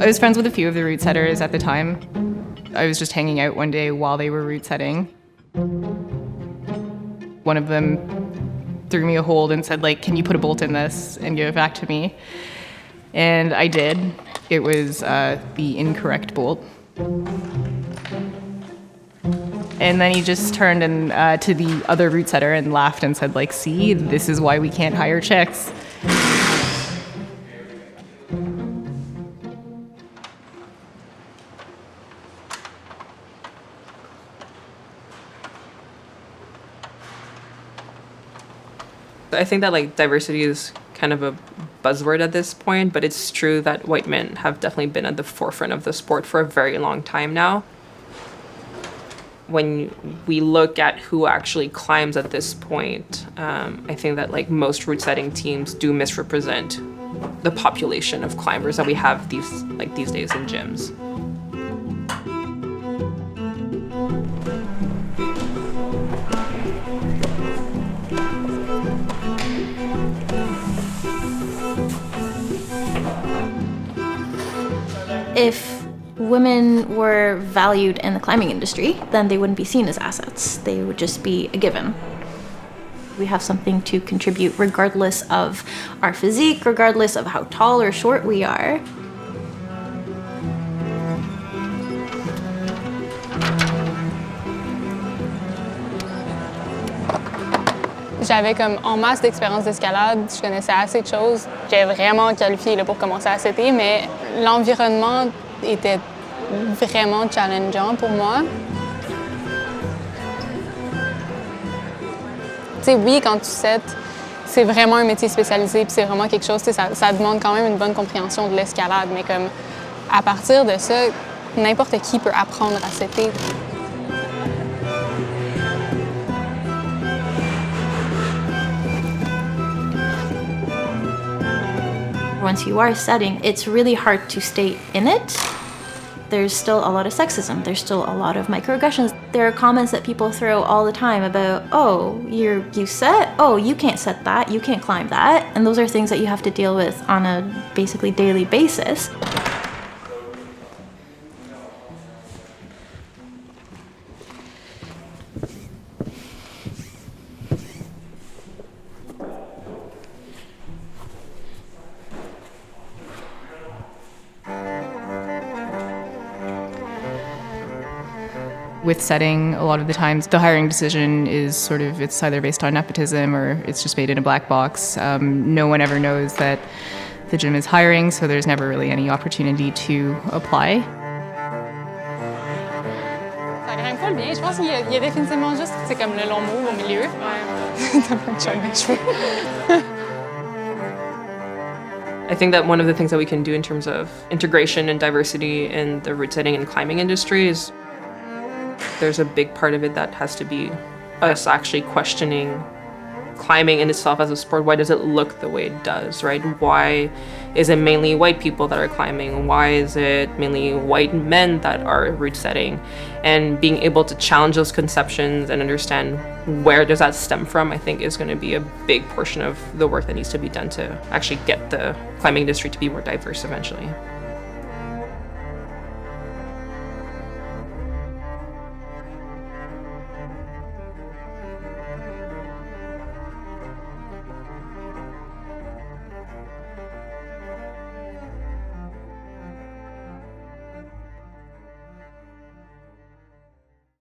I was friends with a few of the route setters at the time. I was just hanging out one day while they were route setting. One of them threw me a hold and said, like, can you put a bolt in this and give it back to me? And I did. It was the incorrect bolt. And then he just turned and to the other route setter and laughed and said, like, see, this is why we can't hire chicks. I think that like diversity is kind of a buzzword at this point, but it's true that white men have definitely been at the forefront of the sport for a very long time now. When we look at who actually climbs at this point, I think that like most route setting teams do misrepresent the population of climbers that we have these days in gyms. If women were valued in the climbing industry, then they wouldn't be seen as assets. They would just be a given. We have something to contribute regardless of our physique, regardless of how tall or short we are. J'avais comme en masse d'expérience d'escalade, je connaissais assez de choses. J'étais vraiment qualifiée là, pour commencer à sauter, mais l'environnement était vraiment challengeant pour moi. Tu sais, oui, quand tu sautes, c'est vraiment un métier spécialisé, puis c'est vraiment quelque chose, ça demande quand même une bonne compréhension de l'escalade, mais comme à partir de ça, n'importe qui peut apprendre à sauter. Once you are setting, it's really hard to stay in it. There's still a lot of sexism. There's still a lot of microaggressions. There are comments that people throw all the time about, oh, you set? Oh, you can't set that. You can't climb that. And those are things that you have to deal with on a basically daily basis. With setting, a lot of the times the hiring decision is sort of, it's either based on nepotism or it's just made in a black box. No one ever knows that the gym is hiring, so there's never really any opportunity to apply. Ça grimpe pas le bien. Je pense qu'il y a définitivement juste, c'est comme le long mot au milieu. Ouais. T'as pas de chum de cheveux. I think that one of the things that we can do in terms of integration and diversity in the route setting and climbing industry is there's a big part of it that has to be us actually questioning climbing in itself as a sport. Why does it look the way it does, right? Why is it mainly white people that are climbing? Why is it mainly white men that are route setting? And being able to challenge those conceptions and understand where does that stem from, I think is going to be a big portion of the work that needs to be done to actually get the climbing industry to be more diverse eventually.